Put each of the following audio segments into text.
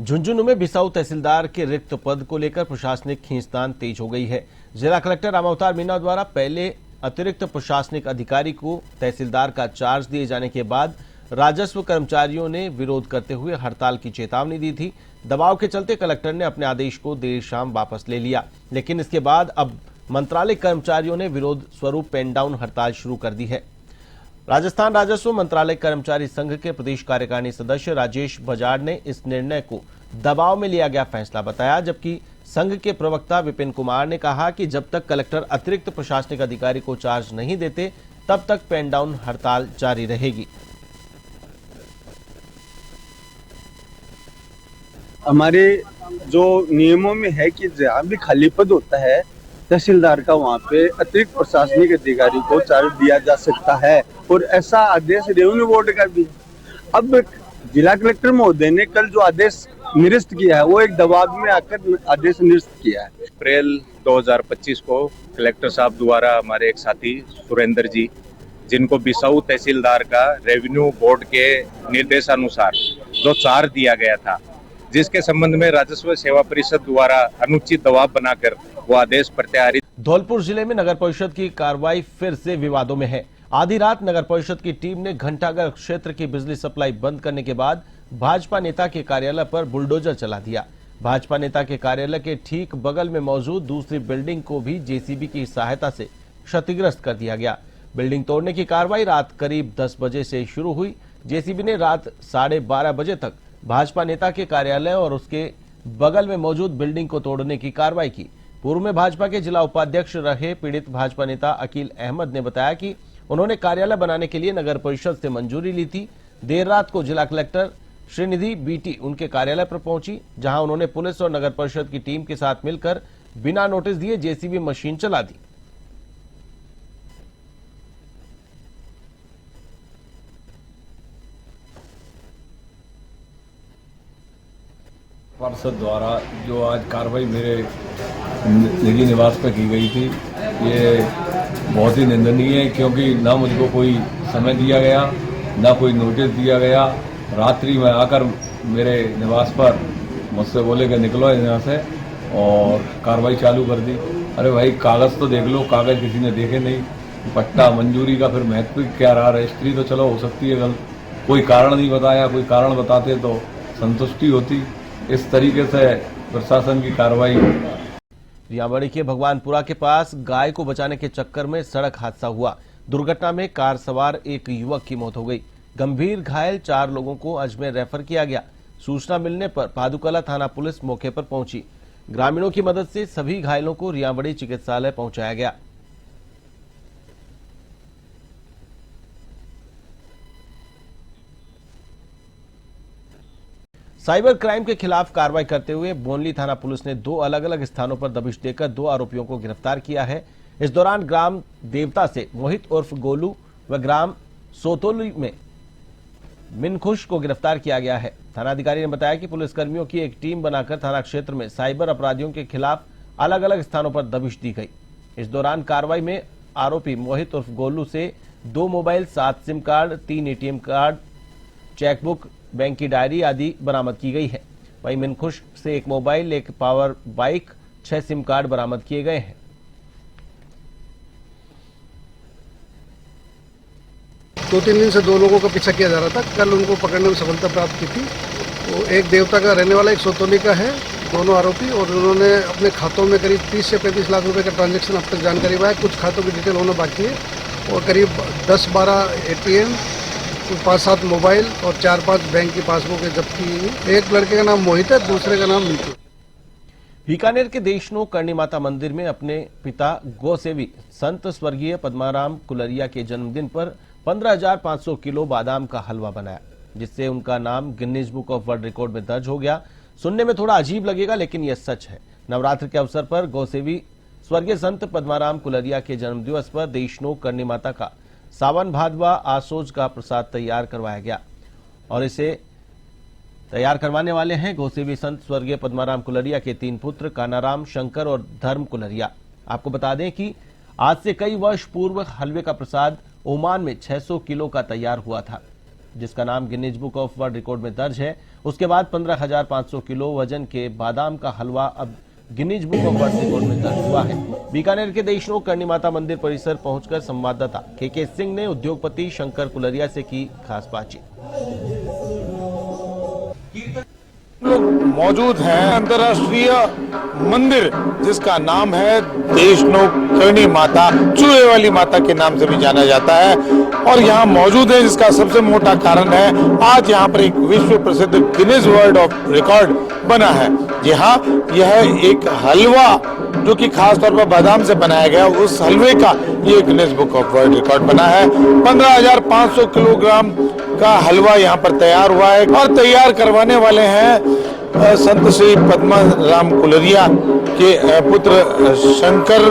झुंझुनू में बिसाऊ तहसीलदार के रिक्त पद को लेकर प्रशासनिक खींचतान तेज हो गई है। जिला कलेक्टर रामावतार मीणा द्वारा पहले अतिरिक्त प्रशासनिक अधिकारी को तहसीलदार का चार्ज दिए जाने के बाद राजस्व कर्मचारियों ने विरोध करते हुए हड़ताल की चेतावनी दी थी। दबाव के चलते कलेक्टर ने अपने आदेश को देर शाम वापस ले लिया, लेकिन इसके बाद अब मंत्रालय कर्मचारियों ने विरोध स्वरूप पेन डाउन हड़ताल शुरू कर दी है। राजस्थान राजस्व मंत्रालय कर्मचारी संघ के प्रदेश कार्यकारिणी सदस्य राजेश बजाज ने इस निर्णय को दबाव में लिया गया फैसला बताया, जबकि संघ के प्रवक्ता विपिन कुमार ने कहा कि जब तक कलेक्टर अतिरिक्त प्रशासनिक अधिकारी को चार्ज नहीं देते तब तक पेन डाउन हड़ताल जारी रहेगी। हमारे जो नियमों में है कि जहाँ भी खाली पद होता है तहसीलदार का, वहाँ पे अतिरिक्त प्रशासनिक अधिकारी को चार्ज दिया जा सकता है और ऐसा आदेश रेवेन्यू बोर्ड का भी। अब जिला कलेक्टर महोदय ने कल जो आदेश निरस्त किया है वो एक दबाव में आकर आदेश निरस्त किया है। अप्रैल 2025 को कलेक्टर साहब द्वारा हमारे एक साथी सुरेंद्र जी, जिनको बिसाऊ तहसीलदार का रेवेन्यू बोर्ड के निर्देशानुसार जो चार्ज दिया गया था, जिसके संबंध में राजस्व सेवा परिषद द्वारा अनुचित दबाव बनाकर वो आदेश प्रत्याहारित। धौलपुर जिले में नगर परिषद की कार्रवाई फिर से विवादों में है। आधी रात नगर परिषद की टीम ने घंटाघर क्षेत्र की बिजली सप्लाई बंद करने के बाद भाजपा नेता के कार्यालय पर बुलडोजर चला दिया। भाजपा नेता के कार्यालय के ठीक बगल में मौजूद दूसरी बिल्डिंग को भी जेसीबी की सहायता से क्षतिग्रस्त कर दिया गया। बिल्डिंग तोड़ने की कार्रवाई रात करीब 10 बजे से शुरू हुई। जेसीबी ने रात 12:30 बजे तक भाजपा नेता के कार्यालय और उसके बगल में मौजूद बिल्डिंग को तोड़ने की कार्रवाई की। पूर्व में भाजपा के जिला उपाध्यक्ष रहे पीड़ित भाजपा नेता अकील अहमद ने बताया कि उन्होंने कार्यालय बनाने के लिए नगर परिषद से मंजूरी ली थी। देर रात को जिला कलेक्टर श्रीनिधि बीटी उनके कार्यालय पर पहुंची, जहां उन्होंने पुलिस और नगर परिषद की टीम के साथ मिलकर बिना नोटिस दिए जेसीबी मशीन चला दी। पार्षद द्वारा जो आज कार्रवाई मेरे निजी निवास पर की गई थी, ये बहुत ही निंदनीय है, क्योंकि ना मुझको कोई समय दिया गया, ना कोई नोटिस दिया गया। रात्रि में आकर मेरे निवास पर मुझसे बोले कि निकलो यहाँ से, और कार्रवाई चालू कर दी। अरे भाई, कागज़ तो देख लो, कागज़ किसी ने देखे नहीं। पट्टा मंजूरी का फिर महत्व क्या रहा? रजिस्ट्री तो चलो हो सकती है गलत, कोई कारण नहीं बताया, कोई कारण बताते तो संतुष्टि होती। इस तरीके से प्रशासन की कार्रवाई। रियाबड़ी के भगवानपुरा के पास गाय को बचाने के चक्कर में सड़क हादसा हुआ। दुर्घटना में कार सवार एक युवक की मौत हो गई। गंभीर घायल 4 लोगों को अजमेर रेफर किया गया। सूचना मिलने पर पादुकला थाना पुलिस मौके पर पहुंची। ग्रामीणों की मदद से सभी घायलों को रियाबड़ी चिकित्सालय पहुंचाया गया। साइबर क्राइम के खिलाफ कार्रवाई करते हुए बोनली थाना पुलिस ने 2 अलग अलग स्थानों पर दबिश देकर 2 आरोपियों को गिरफ्तार किया है। इस दौरान ग्राम देवता से मोहित उर्फ गोलू व ग्राम सोतोली में मिनखुश को गिरफ्तार किया गया है। थानाधिकारी ने बताया कि पुलिसकर्मियों की एक टीम बनाकर थाना क्षेत्र में साइबर अपराधियों के खिलाफ अलग अलग स्थानों पर दबिश दी गई। इस दौरान कार्रवाई में आरोपी मोहित उर्फ गोलू से 2 mobile, 7 SIM card, 3 ATM card, chequebook, bank की डायरी आदि बरामद की गई है। वहीं मिनखुश से 1 mobile, 1 power bike, 6 SIM card बरामद किए गए हैं। 2-3 दिन से 2 लोगों का पीछा किया जा रहा था। कल उनको पकड़ने में सफलता प्राप्त की थी। तो एक देवता का रहने वाला, एक सोतोली का है, दोनों आरोपी, और उन्होंने अपने खातों में करीब 30 से 35 लाख रुपए का ट्रांजैक्शन अब तक जानकारी हुआ है। कुछ खातों की डिटेल होना बाकी है, और करीब 10-12 एटीएम, 5-7 मोबाइल और 4-5 बैंक की पासबुक जब्त की। एक लड़के का नाम मोहित है, दूसरे का नाम मिंटू। बीकानेर के देशनो करणी माता मंदिर में अपने पिता गौसेवी संत स्वर्गीय पद्माराम कुलरिया के जन्मदिन पर 15,500 किलो बादाम का हलवा बनाया, जिससे उनका नाम Guinness book of world record में दर्ज हो गया। सुनने में थोड़ा अजीब लगेगा, लेकिन यह सच है। नवरात्र के अवसर पर गौसेवी स्वर्गीय संत पद्माराम कुलरिया के जन्मदिवस पर देशनो करणी माता का सावन भादवा आसोज का प्रसाद तैयार करवाया गया, और इसे तैयार करवाने वाले हैं गौसेवी संत स्वर्गीय पद्माराम कुलरिया के 3 पुत्र कानाराम, शंकर और धर्म कुलरिया। आपको बता दें कि आज से कई वर्ष पूर्व हलवे का प्रसाद ओमान में 600 किलो का तैयार हुआ था। जिसका नाम Guinness book of world record में दर्ज है। उसके बाद 15,500 किलो वजन के बादाम का हलवा अब Guinness book of world record में दर्ज हुआ है। बीकानेर के देशनोक करणी माता मंदिर परिसर पहुंचकर संवाददाता के सिंह ने उद्योगपति शंकर कुलरिया से की खास बातचीत। लोग मौजूद हैं अंतर्राष्ट्रीय मंदिर जिसका नाम है देशनोक करणी माता, चूहे वाली माता के नाम से भी जाना जाता है और यहाँ मौजूद है, जिसका सबसे मोटा कारण है आज यहाँ पर एक विश्व प्रसिद्ध गिनीज वर्ल्ड ऑफ रिकॉर्ड बना है। जी हाँ, यह एक हलवा जो कि खास तौर पर बादाम से बनाया गया, उस हलवे का ये Guinness book of world record बना है। 15,500 किलोग्राम का हलवा यहाँ पर तैयार हुआ है और तैयार करवाने वाले हैं संत श्री पद्मा राम कुलरिया के पुत्र शंकर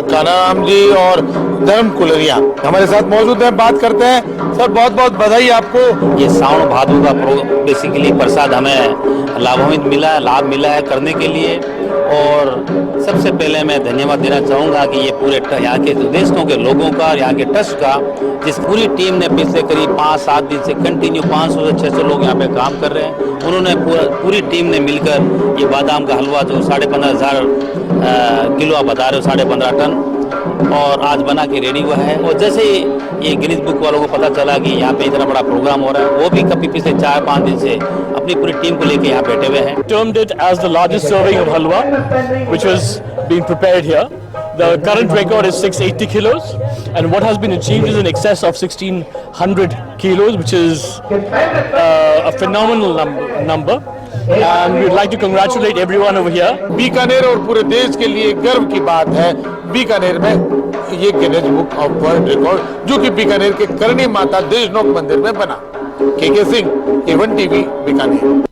कानाराम जी और धर्म कुलरिया हमारे साथ मौजूद हैं। बात करते हैं। सर, बहुत बहुत बधाई आपको। ये सावन भादों का बेसिकली प्रसाद हमें लाभ मिला है करने के लिए, और सबसे पहले मैं धन्यवाद देना चाहूँगा कि ये पूरे यहाँ के देशों के लोगों का और यहाँ के ट्रस्ट का, जिस पूरी टीम ने पिछले करीब 5-7 दिन से कंटिन्यू 500 से 600 लोग यहाँ पे काम कर रहे हैं, उन्होंने पूरी टीम ने मिलकर ये बादाम का हलवा जो 15,500 किलो आप बता रहे हो, 15.5 टन, और आज बना के रेडी हुआ है। और जैसे ये गिनीज बुक वालों को पता चला कि यहाँ पे इतना बड़ा प्रोग्राम हो रहा है, वो भी कभी पिछले 4-5 दिन से अपनी पूरी टीम को लेके यहाँ बैठे हुए हैं। Termed it as the largest serving of halwa, which was being prepared here. The current record is 680 kilos, and what has been achieved is in excess of 1,600 kilos, which is a phenomenal number. And we'd like to congratulate everyone over here. Bikaner और पूरे देश के लिए गर्व की बात है, बीकानेर में ये Guinness book of world record जो कि बीकानेर के करणी माता देशनोक मंदिर में बना। के सिंह, A1 टीवी, बीकानेर।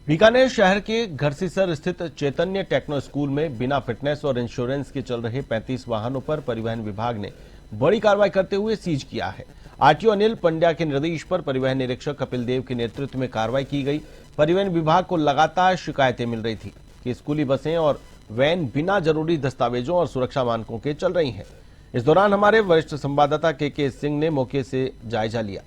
बीकानेर शहर के घरसीसर स्थित चैतन्य टेक्नो स्कूल में बिना फिटनेस और इंश्योरेंस के चल रहे 35 वाहनों पर परिवहन विभाग ने बड़ी कार्रवाई करते हुए सीज किया है। आरटीओ अनिल पंड्या के निर्देश पर परिवहन निरीक्षक कपिल देव के नेतृत्व में कार्रवाई की गई। परिवहन विभाग को लगातार शिकायतें मिल रही थी कि स्कूली बसें और वैन बिना जरूरी दस्तावेजों और सुरक्षा मानकों के चल रही हैं। इस दौरान हमारे वरिष्ठ संवाददाता के सिंह ने मौके से जायजा लिया।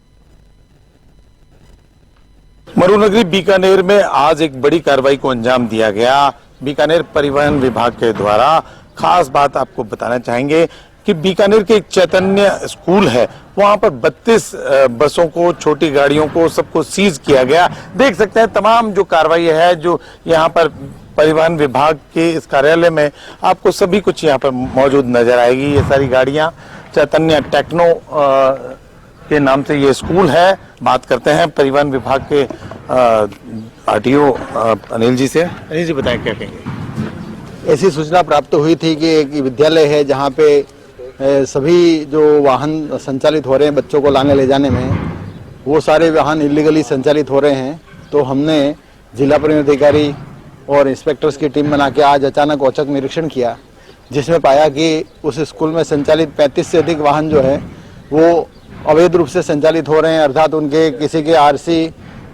मरुनगरी बीकानेर में आज एक बड़ी कार्रवाई को अंजाम दिया गया। बीकानेर परिवहन विभाग के द्वारा खास बात आपको बताना चाहेंगे कि बीकानेर के एक चैतन्य स्कूल है, वहां पर 32 बसों को, छोटी गाड़ियों को, सबको सीज किया गया। देख सकते हैं तमाम जो कार्रवाई है जो यहाँ पर परिवहन विभाग के इस कार्यालय में आपको सभी कुछ यहाँ पर मौजूद नजर आएगी। ये सारी गाड़ियां चैतन्य टेक्नो के नाम से ये स्कूल है। बात करते हैं परिवहन विभाग के आरटीओ अनिल जी से। अनिल जी, बताएं क्या कहेंगे। ऐसी सूचना प्राप्त हुई थी कि एक विद्यालय है जहाँ पे सभी जो वाहन संचालित हो रहे हैं बच्चों को लाने ले जाने में, वो सारे वाहन इलीगली संचालित हो रहे हैं। तो हमने जिला परिवहन अधिकारी और इंस्पेक्टर्स की टीम बना के आज अचानक औचक निरीक्षण किया, जिसमें पाया कि उस स्कूल में संचालित 35 से अधिक वाहन जो है वो अवैध रूप से संचालित हो रहे हैं। अर्थात उनके किसी के आरसी,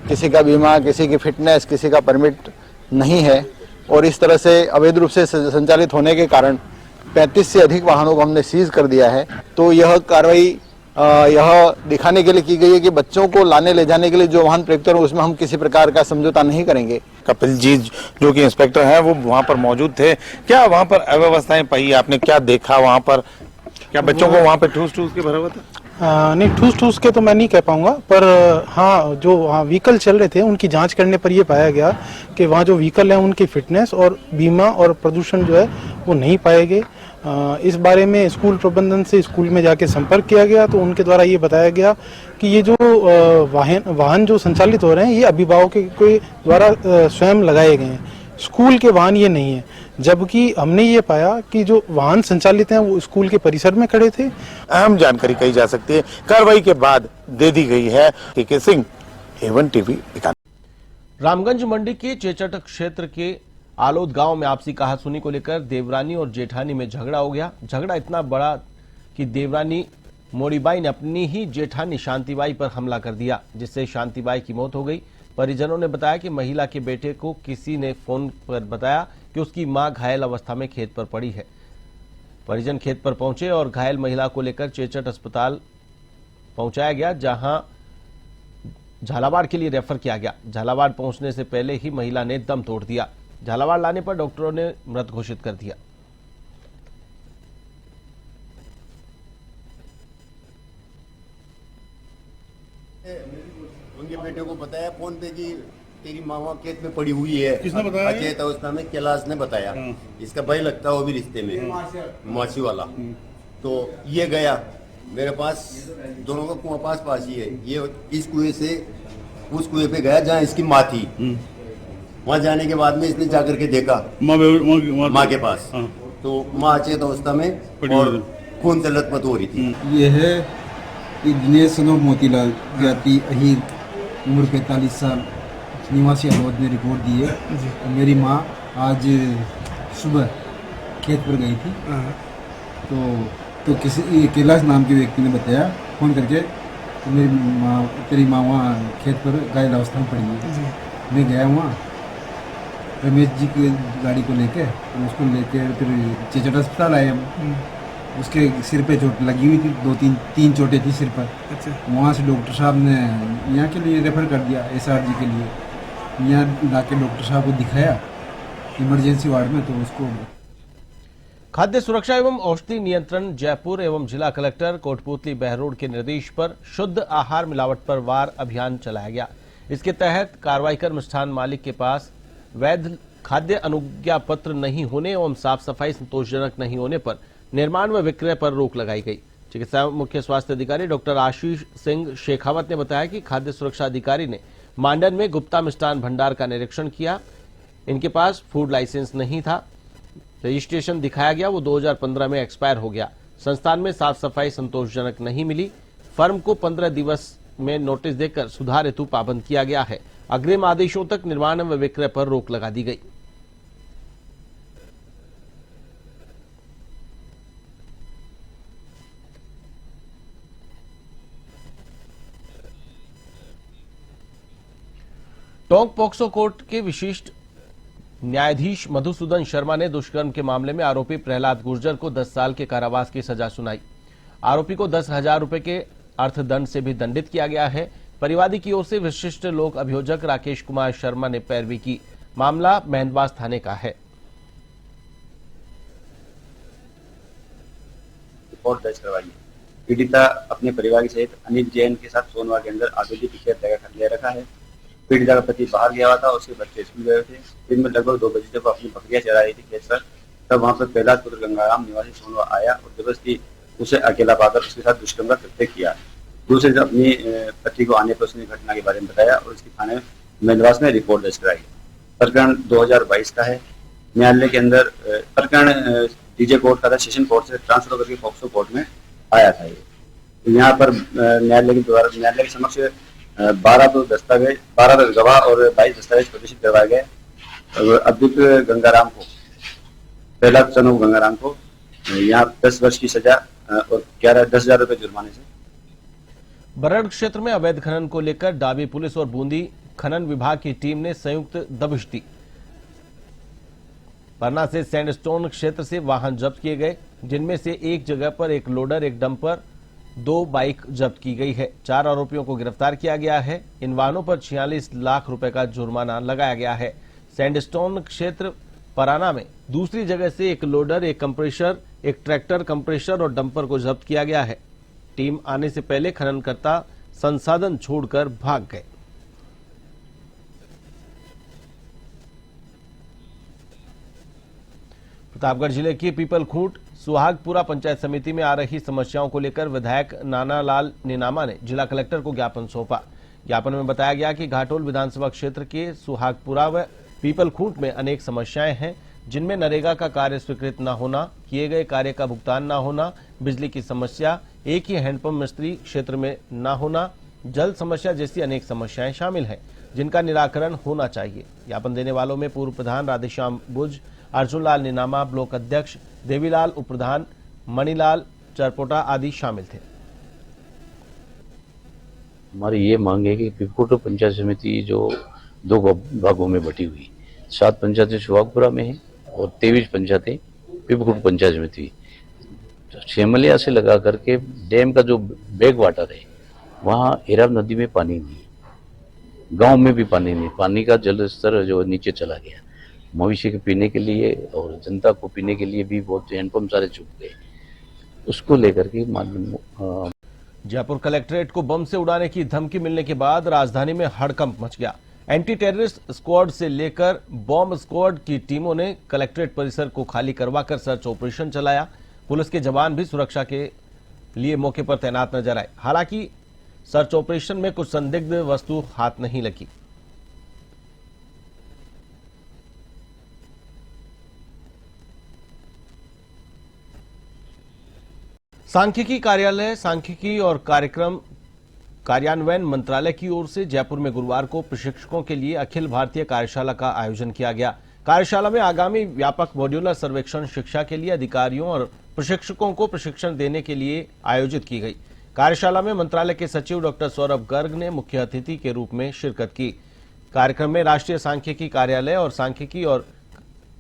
किसी का बीमा, किसी की फिटनेस, किसी का परमिट नहीं है, और इस तरह से अवैध रूप से संचालित होने के कारण 35 से अधिक वाहनों को हमने सीज कर दिया है। तो यह कार्रवाई यह दिखाने के लिए की गई है कि बच्चों को लाने ले जाने के लिए जो वाहन प्रयुक्त हो उसमें हम किसी प्रकार का समझौता नहीं करेंगे। कपिल जी जो कि इंस्पेक्टर हैं वो वहां पर मौजूद थे। क्या वहां पर अव्यवस्थाएं पाई, आपने क्या देखा वहां पर? क्या बच्चों को वहां पर ठूस के भरा हुआ था? नहीं, ठूस के तो मैं नहीं कह पाऊंगा, पर हाँ, जो वहाँ व्हीकल चल रहे थे उनकी जांच करने पर यह पाया गया कि वहाँ जो व्हीकल है उनकी फिटनेस और बीमा और प्रदूषण जो है वो नहीं पाए गए। इस बारे में स्कूल प्रबंधन से स्कूल में जाके संपर्क किया गया, तो उनके द्वारा ये बताया गया कि ये जो वाहन जो संचालित हो रहे हैं ये अभिभावकों के द्वारा स्वयं लगाए गए हैं, स्कूल के वाहन ये नहीं है। जबकि हमने ये पाया कि जो वाहन संचालित हैं वो स्कूल के परिसर में खड़े थे। अहम जानकारी कही जा सकती है कार्रवाई के बाद दे दी गई है। के सिंह, A1 टीवी, बीकानेर। रामगंज मंडी के चेचट क्षेत्र के आलोद गांव में आपसी कहासुनी को लेकर देवरानी और जेठानी में झगड़ा हो गया। झगड़ा इतना बड़ा कि देवरानी मोड़ीबाई ने अपनी ही जेठानी शांतिबाई पर हमला कर दिया, जिससे शांतिबाई की मौत हो गई। परिजनों ने बताया कि महिला के बेटे को किसी ने फोन पर बताया कि उसकी मां घायल अवस्था में खेत पर पड़ी है। परिजन खेत पर पहुंचे और घायल महिला को लेकर चेचट अस्पताल पहुंचाया गया, जहां झालावाड़ के लिए रेफर किया गया। झालावाड़ पहुंचने से पहले ही महिला ने दम तोड़ दिया। झालावाड़ लाने पर डॉक्टरों ने मृत घोषित कर दिया। उनके बेटे को बताया फोन पे कि तेरी माँ वहाँ खेत में पड़ी हुई है। किसने बताया? अजय अवस्था में कैलाश ने बताया। इसका भाई लगता है वो भी रिश्ते में, मासी वाला। तो ये गया मेरे पास, दोनों का कुआं पास पास ही है। ये इस कुएं से उस कुएं पे गया जहाँ इसकी माँ थी। वहाँ जाने के बाद में इसने जाकर के देखा माँ के पास, तो माँ अचेत अवस्था में और खून से लथपथ हो रही थी। ये है कि दिनेश सनो मोतीलाल जाति अहीर, उम्र 45 साल, निवासी अवध ने रिपोर्ट दी है। मेरी माँ आज सुबह खेत पर गई थी, तो किसी कैलाश नाम के व्यक्ति ने बताया फ़ोन करके तो तेरी माँ वहाँ खेत पर घायल अवस्था में पड़ी है। मैं गया वहाँ, रमेश जी की गाड़ी को लेके, उसको लेके फिर चेचट अस्पताल आए हम। उसके सिर पे चोट लगी हुई थी, तीन चोटें थी सिर पर। अच्छा। वहाँ से डॉक्टर साहब ने यहाँ के लिए रेफ़र कर दिया SRG के लिए। यहाँ लाके डॉक्टर साहब को दिखाया इमरजेंसी वार्ड में, तो उसको। खाद्य सुरक्षा एवं औषधि नियंत्रण जयपुर एवं जिला कलेक्टर कोटपुतली बहरोड के निर्देश पर शुद्ध आहार मिलावट पर वार अभियान चलाया गया। इसके तहत कार्रवाई कर मिष्ठान मालिक के पास वैध खाद्य अनुज्ञा पत्र नहीं होने एवं साफ सफाई संतोषजनक नहीं होने पर निर्माण व विक्रय पर रोक लगाई गई। चिकित्सा मुख्य स्वास्थ्य अधिकारी डॉक्टर आशीष सिंह शेखावत ने बताया कि खाद्य सुरक्षा अधिकारी ने मांडन में गुप्ता मिष्ठान भंडार का निरीक्षण किया। इनके पास फूड लाइसेंस नहीं था, रजिस्ट्रेशन दिखाया गया, वो 2015 में एक्सपायर हो गया। संस्थान में साफ सफाई संतोषजनक नहीं मिली। फर्म को 15 दिवस में नोटिस देकर सुधार हेतु पाबंद किया गया है। अग्रिम आदेशों तक निर्माण व विक्रय पर रोक लगा दी गई। टोंक पॉक्सो कोर्ट के विशिष्ट न्यायाधीश मधुसूदन शर्मा ने दुष्कर्म के मामले में आरोपी प्रहलाद गुर्जर को 10 साल के कारावास की सजा सुनाई। आरोपी को 10,000 रुपए के अर्थदंड से भी दंडित किया गया है। परिवादी की ओर से विशिष्ट लोक अभियोजक राकेश कुमार शर्मा ने पैरवी की। मामला मेहंदवास थाने का है। रिपोर्ट दर्ज करवाई। पीड़िता अपने परिवार सहित अनिल जैन के साथ सोनवा के अंदर आदोली की खेत जगह ले रखा है। पीड़िता का पति बाहर गया हुआ था, उसके बच्चे स्कूल गए थे। दिन में लगभग 2 बजे जब अपनी बकरियां चरा रही थी खेत पर, तब वहां पर कैलाश पुत्र गंगाराम निवासी सोनवा आया और जबरदस्ती उसे अकेला पाकर उसके साथ दुष्कर्म का कृत्य किया। दूसरे दिन अपनी पति को आने पर उसने घटना के बारे में बताया और उसकी थाने मेहंदवास में रिपोर्ट दर्ज कराई। प्रकरण 2022 का है। न्यायालय के अंदर प्रकरण डीजे कोर्ट का था, सेशन कोर्ट से ट्रांसफर करके पॉक्सो कोर्ट में आया था। ये यहाँ पर न्यायालय के समक्ष 12 गवाह और 22 दस्तावेज प्रदर्शित करवाए गए। अभियुक्त गंगाराम को, पहला चनो गंगाराम को यहाँ 10 वर्ष की सजा और 10,000 रुपए जुर्माने से। बरड़ क्षेत्र में अवैध खनन को लेकर डाबी पुलिस और बूंदी खनन विभाग की टीम ने संयुक्त दबिश दी। पन्ना से सैंडस्टोन क्षेत्र से वाहन जब्त किए गए, जिनमें से एक जगह पर एक लोडर, एक डंपर, 2 बाइक जब्त की गई है। 4 आरोपियों को गिरफ्तार किया गया है। इन वाहनों पर 46 लाख रुपए का जुर्माना लगाया गया है। सैंडस्टोन क्षेत्र पराना में दूसरी जगह से एक लोडर, एक कंप्रेसर, एक ट्रैक्टर कंप्रेसर और डंपर को जब्त किया गया है। टीम आने से पहले खननकर्ता संसाधन छोड़कर भाग गए। प्रतापगढ़ जिले की पीपलखूंट सुहागपुरा पंचायत समिति में आ रही समस्याओं को लेकर विधायक नानालाल नीनामा ने जिला कलेक्टर को ज्ञापन सौंपा। ज्ञापन में बताया गया कि घाटोल विधानसभा क्षेत्र के सुहागपुरा व पीपलखूंट में अनेक समस्याएं हैं, जिनमें नरेगा का कार्य स्वीकृत न होना, किए गए कार्य का भुगतान न होना, बिजली की समस्या, एक ही हैंडपंप मिस्त्री क्षेत्र में न होना, जल समस्या जैसी अनेक समस्याएं शामिल हैं, जिनका निराकरण होना चाहिए। ज्ञापन देने वालों में पूर्व प्रधान राधेश्याम बुज, अर्जुनलाल नीनामा, ब्लॉक अध्यक्ष देवीलाल, उप प्रधान मणिलाल चरपोटा आदि शामिल थे। हमारी ये मांग है कि पीपलखूंट पंचायत समिति जो 2 भागों में बटी हुई, 7 पंचायतें सुहागपुरा में हैं और 23 पंचायतें पीपलखूंट पंचायत समिति। शेमलिया से लगा करके डैम का जो बैक वाटर है, वहाँ एराब नदी में पानी नहीं है। गांव में भी पानी नहीं, पानी का जल स्तर जो नीचे चला गया। मवेशी के पीने के लिए और जनता को पीने के लिए भी बहुत हैंडपंप सारे चूक गए। उसको लेकर के जयपुर कलेक्ट्रेट को बम से उड़ाने की धमकी मिलने के बाद राजधानी में हड़कंप मच गया। एंटी टेररिस्ट स्क्वाड से लेकर बॉम्ब स्क्वाड की टीमों ने कलेक्ट्रेट परिसर को खाली करवाकर सर्च ऑपरेशन चलाया। पुलिस के जवान भी सुरक्षा के लिए मौके पर तैनात नजर आए। हालांकि सर्च ऑपरेशन में कुछ संदिग्ध वस्तु हाथ नहीं लगी। सांख्यिकी कार्यालय, सांख्यिकी और कार्यक्रम कार्यान्वयन मंत्रालय की ओर से जयपुर में गुरुवार को प्रशिक्षकों के लिए अखिल भारतीय कार्यशाला का आयोजन किया गया। कार्यशाला में आगामी व्यापक मॉड्यूलर सर्वेक्षण शिक्षा के लिए अधिकारियों और प्रशिक्षकों को प्रशिक्षण देने के लिए आयोजित की गई। कार्यशाला में मंत्रालय के सचिव डॉक्टर सौरभ गर्ग ने मुख्य अतिथि के रूप में शिरकत की। कार्यक्रम में राष्ट्रीय सांख्यिकी कार्यालय और सांख्यिकी और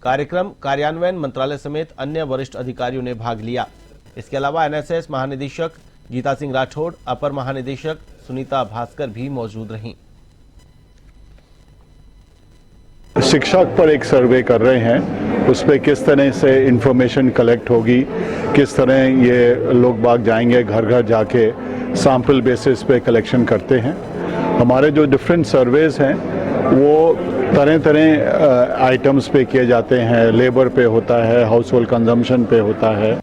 कार्यक्रम कार्यान्वयन मंत्रालय समेत अन्य वरिष्ठ अधिकारियों ने भाग लिया। इसके अलावा एनएसएस महानिदेशक गीता सिंह राठौड़, अपर महानिदेशक सुनीता भास्कर भी मौजूद रहीं। शिक्षक पर एक सर्वे कर रहे हैं, उस पर किस तरह से इंफॉर्मेशन कलेक्ट होगी, किस तरह ये लोग बाग जाएंगे, घर घर जाके सैंपल बेसिस पे कलेक्शन करते हैं। हमारे जो डिफरेंट सर्वेज हैं वो तरह तरह आइटम्स पे किए जाते हैं, लेबर पे होता है, हाउस होल्ड कंजम्पशन पे होता है।